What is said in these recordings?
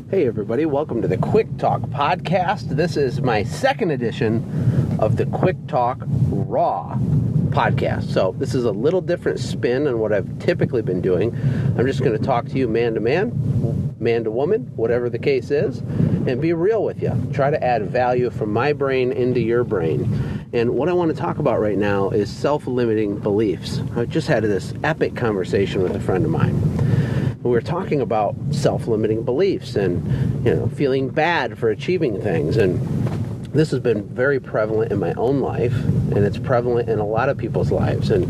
Hey everybody, welcome to the Quick Talk podcast. This is my second edition of the Quick Talk Raw podcast. So this is a little different spin on what I've typically been doing. I'm just going to talk to you man to man, man to woman, whatever the case is, and be real with you. Try to add value from my brain into your brain. And what I want to talk about right now is self-limiting beliefs. I just had this epic conversation with a friend of mine. We were talking about self-limiting beliefs and, feeling bad for achieving things. And this has been very prevalent in my own life, and it's prevalent in a lot of people's lives. And,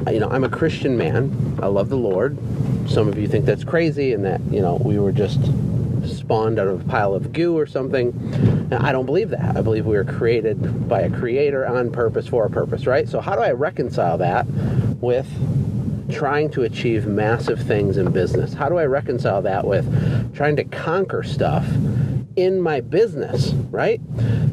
I'm a Christian man. I love the Lord. Some of you think that's crazy and that, we were just spawned out of a pile of goo or something. Now, I don't believe that. I believe we were created by a creator on purpose for a purpose, right? So how do I reconcile that with trying to achieve massive things in business? How do I reconcile that with trying to conquer stuff in my business, right?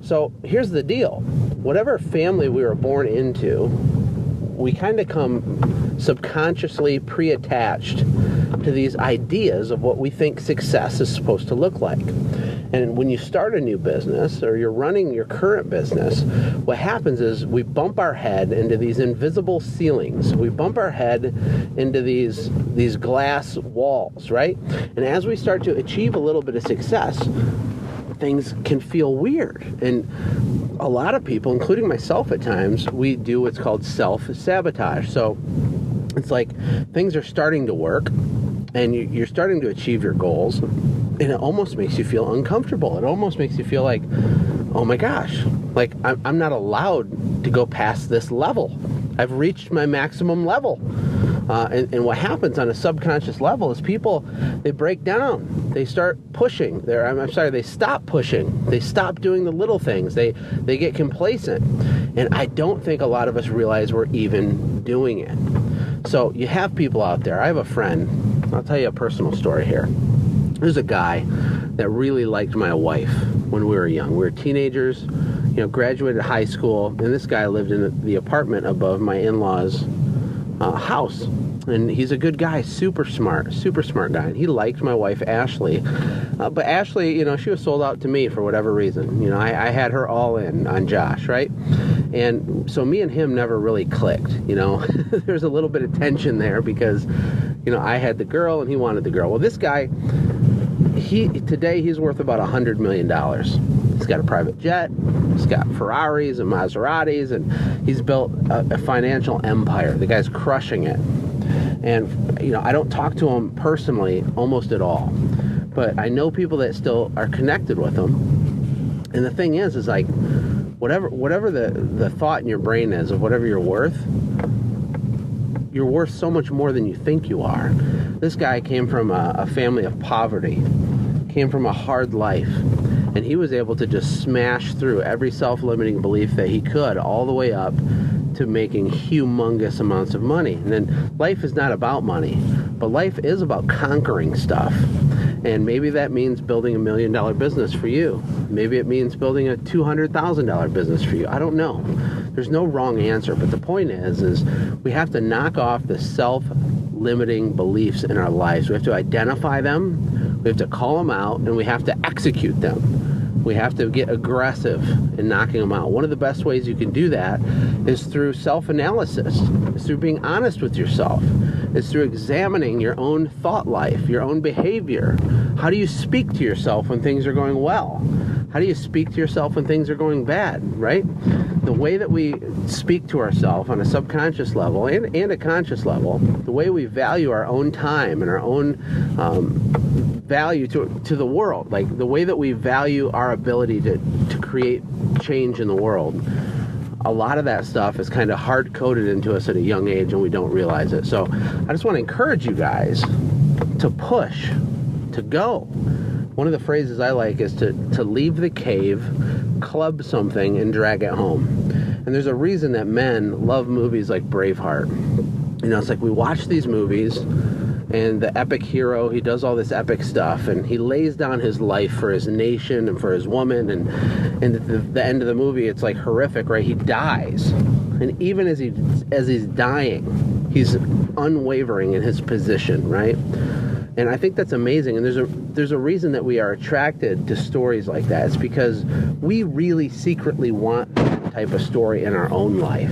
So here's the deal. Whatever family we were born into, we kind of come subconsciously pre-attached to these ideas of what we think success is supposed to look like. And when you start a new business or you're running your current business, what happens is we bump our head into these invisible ceilings. We bump our head into these glass walls, right? And as we start to achieve a little bit of success, things can feel weird. And a lot of people, including myself at times, we do what's called self-sabotage. So it's like things are starting to work and you're starting to achieve your goals, and it almost makes you feel uncomfortable. It almost makes you feel like, oh my gosh, like I'm not allowed to go past this level. I've reached my maximum level. And what happens on a subconscious level is people, they break down. They start pushing. They stop pushing. They stop doing the little things. They get complacent. And I don't think a lot of us realize we're even doing it. So you have people out there. I have a friend. I'll tell you a personal story here. There's a guy that really liked my wife when we were young. We were teenagers, graduated high school, and this guy lived in the apartment above my in-laws' house. And he's a good guy, super smart guy. And he liked my wife, Ashley. But Ashley, she was sold out to me for whatever reason. I had her all in on Josh, right? And so me and him never really clicked, There's a little bit of tension there because, I had the girl and he wanted the girl. Well, this guy, today he's worth about $100 million. He's got a private jet. He's got Ferraris and Maseratis, and he's built a financial empire. The guy's crushing it. And, I don't talk to him personally almost at all. But I know people that still are connected with him. And the thing is like, whatever the thought in your brain is of whatever you're worth so much more than you think you are. This guy came from a family of poverty, came from a hard life, and he was able to just smash through every self-limiting belief that he could all the way up to making humongous amounts of money. And then life is not about money, but life is about conquering stuff. And maybe that means building $1 million business for you. Maybe it means building a $200,000 business for you. I don't know. There's no wrong answer. But the point is we have to knock off the self-limiting beliefs in our lives. We have to identify them. We have to call them out, and we have to execute them. We have to get aggressive in knocking them out. One of the best ways you can do that is through self-analysis. It's through being honest with yourself. It's through examining your own thought life, your own behavior. How do you speak to yourself when things are going well? How do you speak to yourself when things are going bad, right? The way that we speak to ourselves on a subconscious level and a conscious level, the way we value our own time and our own value to the world, like the way that we value our ability to create change in the world, a lot of that stuff is kind of hard-coded into us at a young age and we don't realize it. So I just want to encourage you guys to push, to go. One of the phrases I like is to leave the cave, club something, and drag it home. And there's a reason that men love movies like Braveheart. It's like we watch these movies, and the epic hero, he does all this epic stuff, and he lays down his life for his nation and for his woman, and at the end of the movie, it's like horrific, right? He dies. And even as he's dying, he's unwavering in his position, right? And I think that's amazing. And there's a reason that we are attracted to stories like that. It's because we really secretly want that type of story in our own life.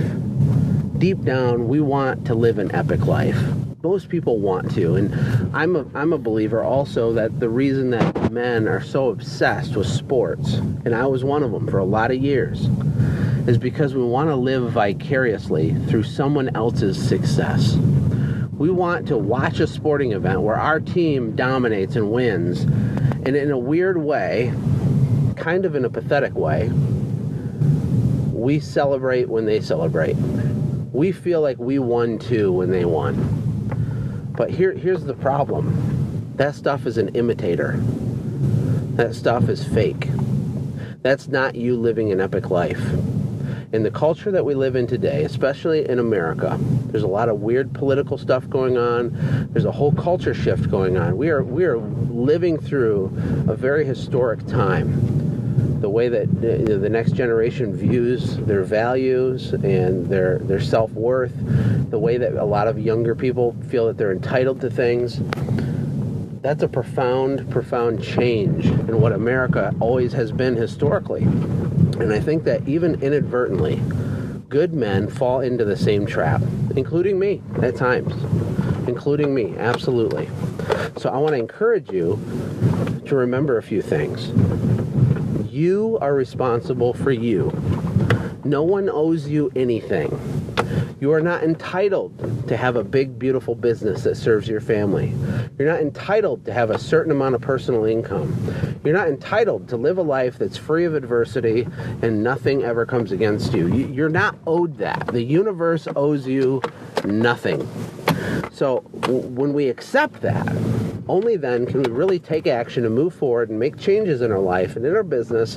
Deep down, we want to live an epic life. Most people want to, and I'm a believer also that the reason that men are so obsessed with sports, and I was one of them for a lot of years, is because we want to live vicariously through someone else's success. We want to watch a sporting event where our team dominates and wins, and in a weird way, kind of in a pathetic way, we celebrate when they celebrate. We feel like we won too when they won. But here's the problem. That stuff is an imitator. That stuff is fake. That's not you living an epic life. In the culture that we live in today, especially in America, there's a lot of weird political stuff going on. There's a whole culture shift going on. We are living through a very historic time. The way that the next generation views their values and their self-worth, the way that a lot of younger people feel that they're entitled to things, that's a profound change in what America always has been historically. And I think that even inadvertently, good men fall into the same trap, including me at times. Including me, absolutely. So I want to encourage you to remember a few things. You are responsible for you. No one owes you anything. You are not entitled to have a big, beautiful business that serves your family. You're not entitled to have a certain amount of personal income. You're not entitled to live a life that's free of adversity and nothing ever comes against you. You're not owed that. The universe owes you nothing. So when we accept that, only then can we really take action and move forward and make changes in our life and in our business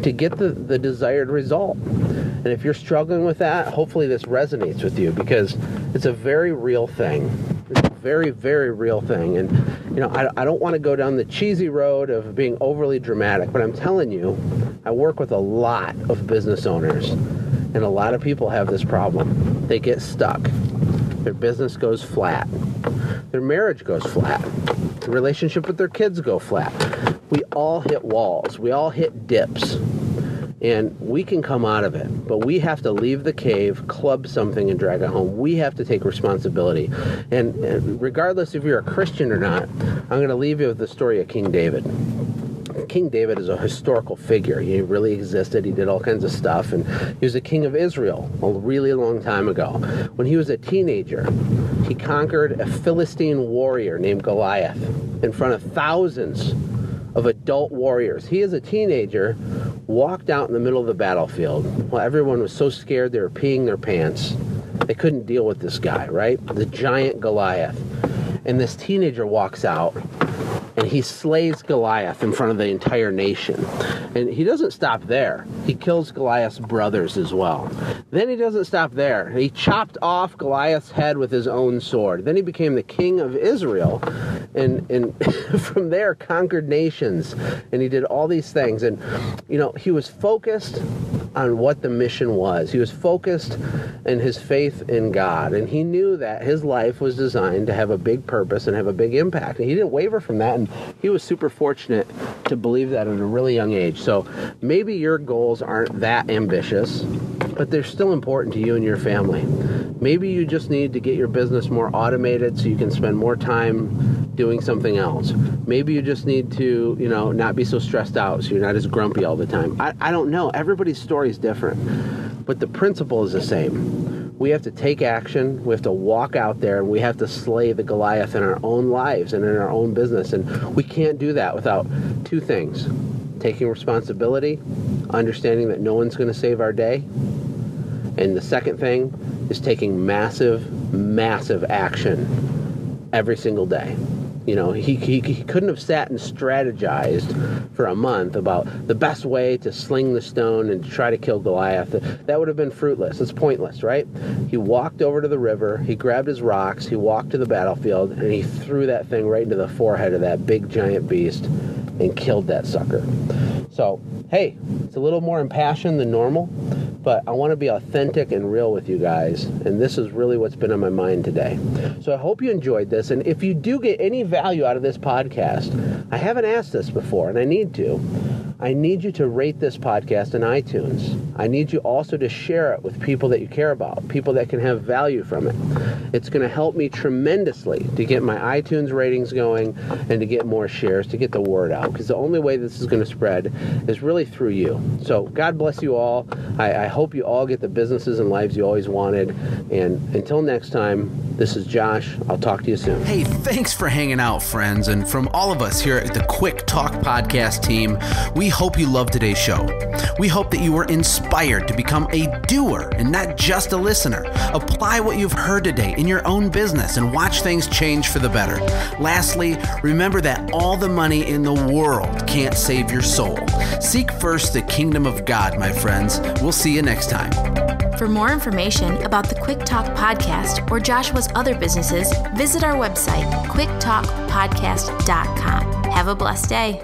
to get the desired result. And if you're struggling with that, hopefully this resonates with you, because it's a very real thing. It's a very, very real thing. And, I don't want to go down the cheesy road of being overly dramatic, but I'm telling you, I work with a lot of business owners, and a lot of people have this problem. They get stuck. Their business goes flat. Their marriage goes flat. The relationship with their kids go flat. We all hit walls. We all hit dips. And we can come out of it, but we have to leave the cave, club something, and drag it home. We have to take responsibility. And regardless if you're a Christian or not, I'm going to leave you with the story of King David. King David is a historical figure. He really existed. He did all kinds of stuff, and he was the king of Israel a really long time ago. When he was a teenager, he conquered a Philistine warrior named Goliath in front of thousands of adult warriors. He, as a teenager, walked out in the middle of the battlefield while everyone was so scared they were peeing their pants. They couldn't deal with this guy, right? The giant Goliath. And this teenager walks out, and he slays Goliath in front of the entire nation. And he doesn't stop there. He kills Goliath's brothers as well. Then he doesn't stop there. He chopped off Goliath's head with his own sword. Then he became the king of Israel, and from there conquered nations. And he did all these things. And, he was focused on what the mission was. He was focused in his faith in God. And he knew that his life was designed to have a big purpose and have a big impact. And he didn't waver from that. And he was super fortunate to believe that at a really young age. So maybe your goals aren't that ambitious, but they're still important to you and your family. Maybe you just need to get your business more automated so you can spend more time doing something else. Maybe you just need to, not be so stressed out so you're not as grumpy all the time. I don't know. Everybody's story is different, but the principle is the same. We have to take action. We have to walk out there, and we have to slay the Goliath in our own lives and in our own business. And we can't do that without two things: taking responsibility, understanding that no one's going to save our day. And the second thing is taking massive action every single day. He couldn't have sat and strategized for a month about the best way to sling the stone and to try to kill Goliath. That would have been fruitless. It's pointless, right? He walked over to the river, he grabbed his rocks, he walked to the battlefield, and he threw that thing right into the forehead of that big giant beast and killed that sucker. So, hey, it's a little more impassioned than normal, but I want to be authentic and real with you guys, and this is really what's been on my mind today. So I hope you enjoyed this, and if you do get any value out of this podcast, I haven't asked this before, and I need to. I need you to rate this podcast in iTunes. I need you also to share it with people that you care about, people that can have value from it. It's going to help me tremendously to get my iTunes ratings going and to get more shares, to get the word out, because the only way this is going to spread is really through you. So God bless you all. I hope you all get the businesses and lives you always wanted. And until next time, this is Josh. I'll talk to you soon. Hey, thanks for hanging out, friends. And from all of us here at the Quick Talk Podcast team, we hope you loved today's show. We hope that you were inspired to become a doer and not just a listener. Apply what you've heard today in your own business and watch things change for the better. Lastly, remember that all the money in the world can't save your soul. Seek first the kingdom of God, my friends. We'll see you next time. For more information about the Quick Talk Podcast or Joshua's other businesses, visit our website, quicktalkpodcast.com. Have a blessed day.